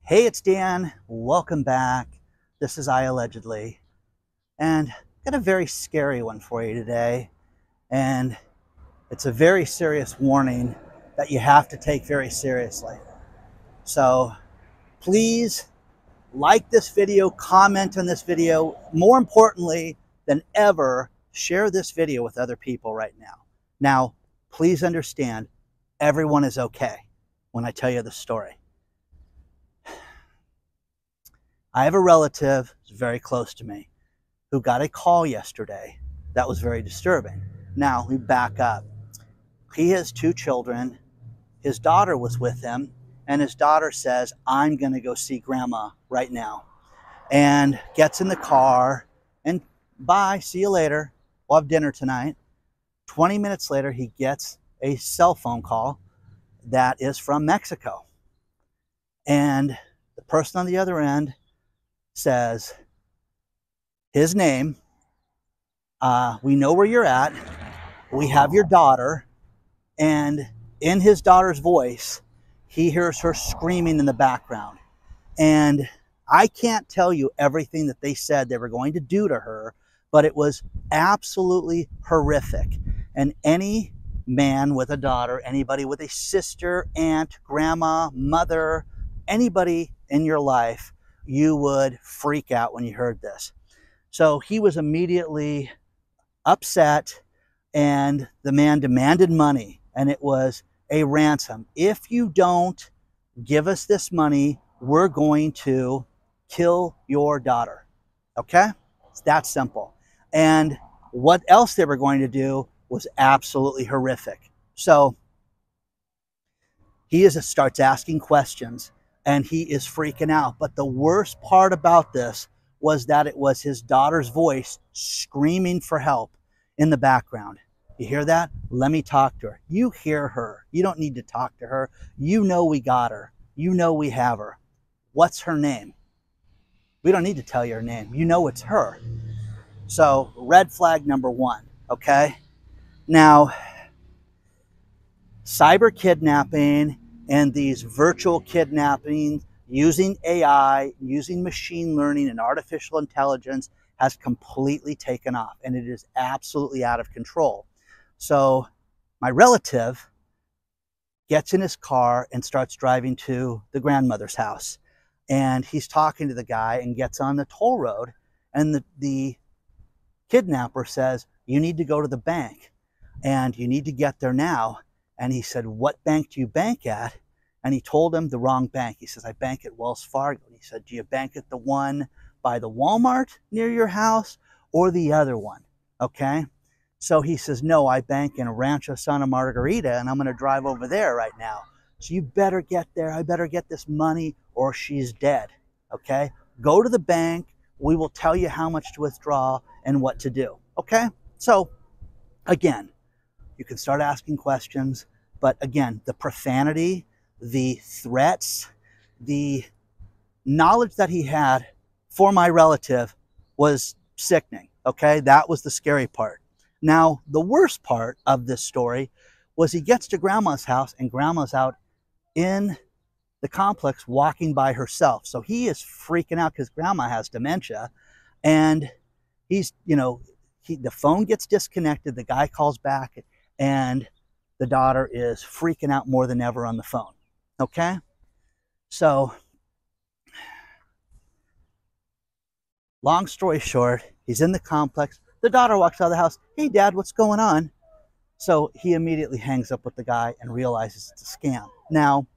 Hey, it's Dan. Welcome back. This is iAllegedly. And got a very scary one for you today. And it's a very serious warning that you have to take very seriously. So please like this video, comment on this video. More importantly than ever, share this video with other people right now. Now, please understand, everyone is okay when I tell you the story. I have a relative who's very close to me who got a call yesterday that was very disturbing. Now, we back up. He has two children. His daughter was with him, and his daughter says, I'm going to go see grandma right now. And gets in the car, and bye, see you later. We'll have dinner tonight. 20 minutes later, he gets a cell phone call that is from Mexico. And the person on the other end says his name, we know where you're at, we have your daughter, and in his daughter's voice, he hears her screaming in the background. And I can't tell you everything that they said they were going to do to her, but it was absolutely horrific. And any man with a daughter, anybody with a sister, aunt, grandma, mother, anybody in your life, you would freak out when you heard this. So he was immediately upset, and the man demanded money, and it was a ransom. If you don't give us this money, we're going to kill your daughter. Okay? It's that simple. And what else they were going to do was absolutely horrific. So he starts asking questions, and he is freaking out. But the worst part about this was that it was his daughter's voice screaming for help in the background. You hear that? Let me talk to her. You hear her. You don't need to talk to her. You know we got her. You know we have her. What's her name? We don't need to tell you her name. You know it's her. So red flag number one, okay? Now, cyber kidnapping and these virtual kidnappings using AI, using machine learning and artificial intelligence has completely taken off, and it is absolutely out of control. So my relative gets in his car and starts driving to the grandmother's house. And he's talking to the guy and gets on the toll road, and the kidnapper says, you need to go to the bank and you need to get there now. And he said, what bank do you bank at? And he told him the wrong bank. He says, I bank at Wells Fargo. And he said, do you bank at the one by the Walmart near your house or the other one? Okay. So he says, no, I bank in Rancho Santa Margarita, and I'm going to drive over there right now. So you better get there. I better get this money or she's dead. Okay. Go to the bank. We will tell you how much to withdraw and what to do. Okay. So again, you can start asking questions, but again, the profanity, the threats, the knowledge that he had for my relative was sickening. Okay. That was the scary part. Now, the worst part of this story was he gets to grandma's house, and grandma's out in the complex walking by herself. So he is freaking out because grandma has dementia, and he's, the phone gets disconnected. The guy calls back, and the daughter is freaking out more than ever on the phone. Okay. So long story short, he's in the complex. The daughter walks out of the house. Hey, Dad, what's going on? So he immediately hangs up with the guy and realizes it's a scam. Now,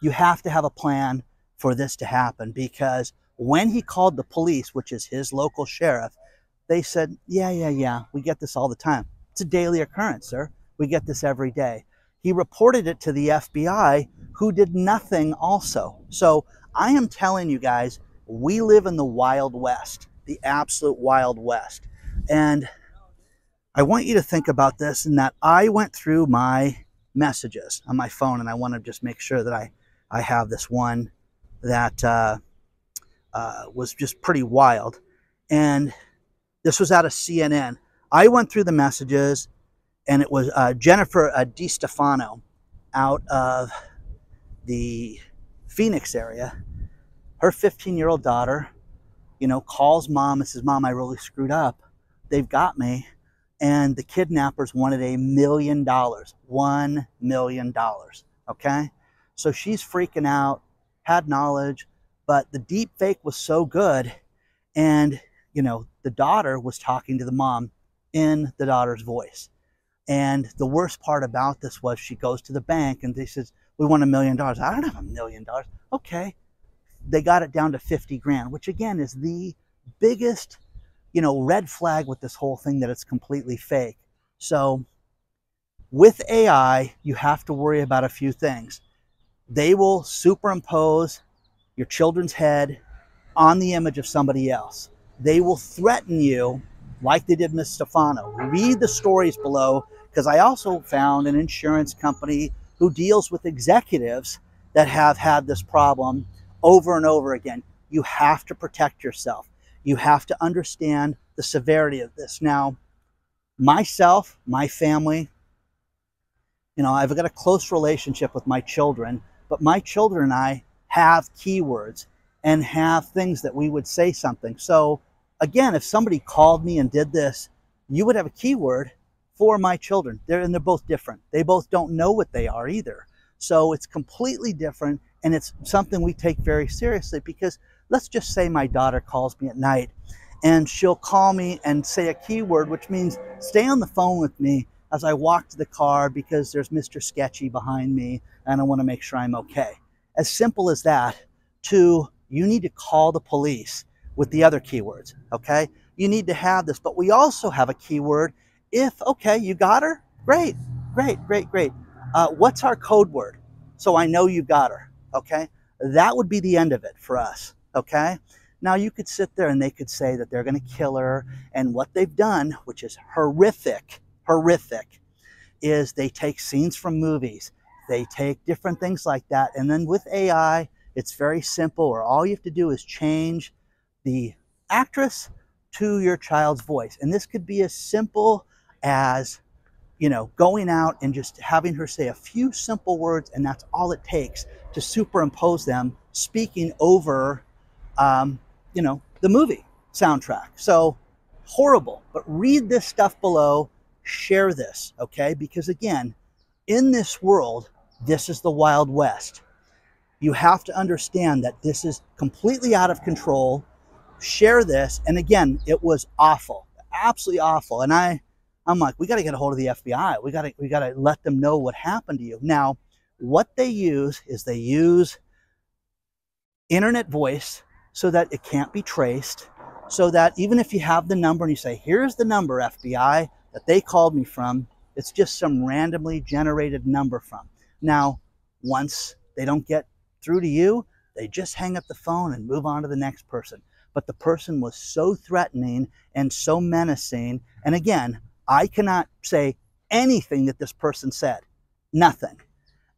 you have to have a plan for this to happen, because when he called the police, which is his local sheriff, they said, yeah, we get this all the time. It's a daily occurrence, sir. We get this every day. He reported it to the FBI, who did nothing also. So I am telling you guys, we live in the Wild West, the absolute Wild West. And I want you to think about this, in that I went through my messages on my phone, and I want to just make sure that I have this one that was just pretty wild. And this was out of CNN. I went through the messages, and it was Jennifer D Stefano out of the Phoenix area, her 15-year-old daughter, calls mom and says, Mom, I really screwed up. They've got me. And the kidnappers wanted $1 million, $1 million. Okay. So she's freaking out, had knowledge, but the deep fake was so good. And, the daughter was talking to the mom in the daughter's voice. And the worst part about this was she goes to the bank and they says, we want $1 million. I don't have $1 million. Okay. They got it down to 50 grand, which again is the biggest, red flag with this whole thing, that it's completely fake. So with AI, you have to worry about a few things. They will superimpose your children's head on the image of somebody else. They will threaten you like they did Miss Stefano. Read the stories below, because I also found an insurance company who deals with executives that have had this problem over and over again. You have to protect yourself. You have to understand the severity of this. Now, myself, my family, I've got a close relationship with my children, but my children and I have keywords and have things that we would say something. So again, if somebody called me and did this, you would have a keyword for my children. They're both different. They both don't know what they are either. So it's completely different, and it's something we take very seriously, because let's just say my daughter calls me at night and she'll call me and say a keyword, which means stay on the phone with me as I walk to the car because there's Mr. Sketchy behind me and I want to make sure I'm okay. As simple as that, to you need to call the police with the other keywords, okay? You need to have this, but we also have a keyword. If, okay, you got her, great, great, great, great. What's our code word? So I know you got her, okay? That would be the end of it for us, okay? Now you could sit there and they could say that they're gonna kill her, and what they've done, which is horrific, is they take scenes from movies, they take different things like that, and then with AI, it's very simple, where all you have to do is change the actress to your child's voice. And this could be as simple as, going out and just having her say a few simple words, and that's all it takes to superimpose them speaking over, the movie soundtrack. So horrible, but read this stuff below, share this, okay? Because again, in this world, this is the Wild West. You have to understand that this is completely out of control. Share this. And again, it was awful, absolutely awful. And I'm like, we got to get a hold of the FBI. We got to let them know what happened to you. Now, what they use is they use internet voice so that it can't be traced, so that even if you have the number and you say, here's the number, FBI, that they called me from, it's just some randomly generated number from. Now, once they don't get through to you, they just hang up the phone and move on to the next person. But the person was so threatening and so menacing. And again, I cannot say anything that this person said, nothing.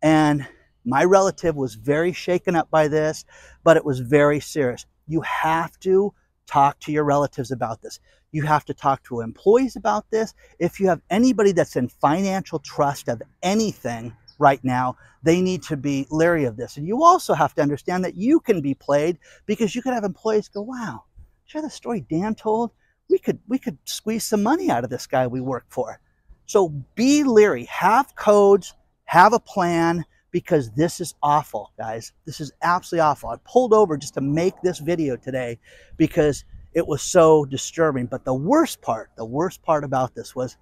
And my relative was very shaken up by this, but it was very serious. You have to talk to your relatives about this. You have to talk to employees about this. If you have anybody that's in financial trust of anything right now, they need to be leery of this. And you also have to understand that you can be played, because you could have employees go, wow, share the story Dan told. We could squeeze some money out of this guy we work for. So be leery, have codes, have a plan, because this is awful, guys. This is absolutely awful. I pulled over just to make this video today because it was so disturbing. But the worst part about this was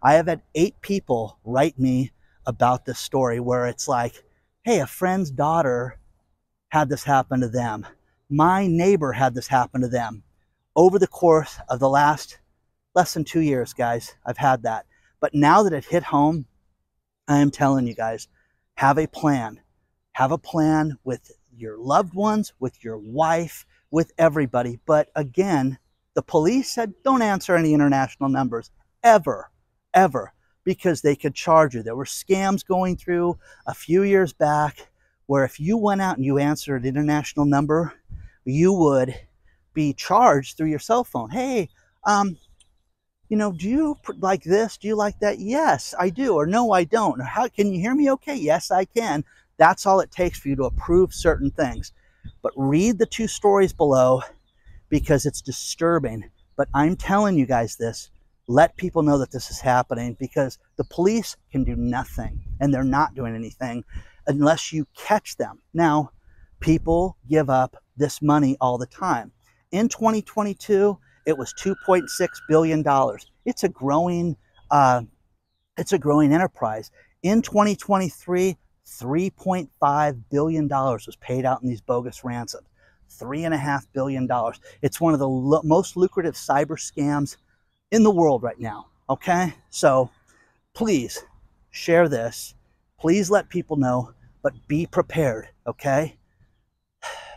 I have had 8 people write me about this story where it's like, hey, a friend's daughter had this happen to them. My neighbor had this happen to them. Over the course of the last less than 2 years, guys, I've had that. But now that it hit home, I am telling you guys, have a plan. Have a plan with your loved ones, with your wife, with everybody. But again, the police said, don't answer any international numbers, ever, ever, because they could charge you. There were scams going through a few years back where if you went out and you answered an international number, you would be charged through your cell phone. Hey, do you like this? Do you like that? Yes, I do. Or no, I don't. Or how can you hear me okay? Yes, I can. That's all it takes for you to approve certain things. But read the 2 stories below because it's disturbing. But I'm telling you guys this. Let people know that this is happening because the police can do nothing, and they're not doing anything unless you catch them. Now, people give up this money all the time. In 2022, it was $2.6 billion. It's a growing enterprise. In 2023, $3.5 billion was paid out in these bogus ransoms. $3.5 billion. It's one of the most lucrative cyber scams in the world right now. Okay? So please share this. Please let people know, but be prepared. Okay?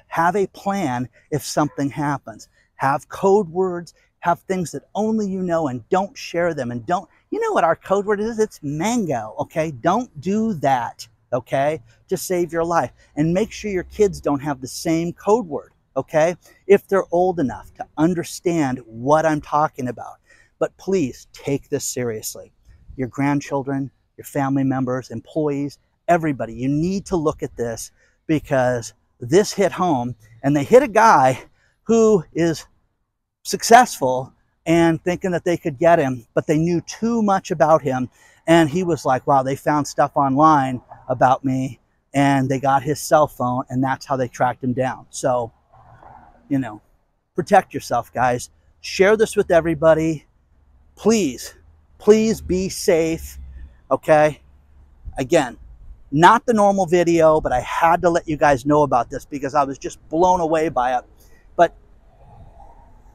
Have a plan if something happens. Have code words. Have things that only you know, and don't share them. And don't, you know what our code word is? It's mango. Okay? Don't do that. Okay, to save your life. And make sure your kids don't have the same code word, okay, if they're old enough to understand what I'm talking about. But please take this seriously. Your grandchildren, your family members, employees, everybody, you need to look at this because this hit home, and they hit a guy who is successful and thinking that they could get him, but they knew too much about him. And he was like, wow, they found stuff online about me, and they got his cell phone, and that's how they tracked him down. So, you know, protect yourself, guys. Share this with everybody. Please, please be safe, okay? Again, not the normal video, but I had to let you guys know about this because I was just blown away by it. But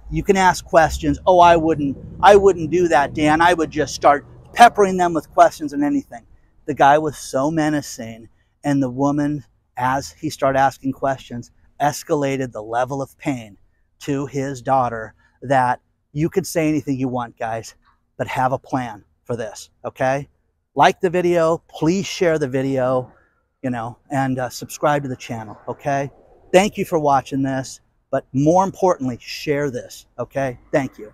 you can ask questions. Oh, I wouldn't do that, Dan. I would just start peppering them with questions and anything. The guy was so menacing, and the woman, as he started asking questions, escalated the level of pain to his daughter that you could say anything you want, guys, but have a plan for this, okay? Like the video, please share the video, you know, and subscribe to the channel, okay? Thank you for watching this, but more importantly, share this, okay? Thank you.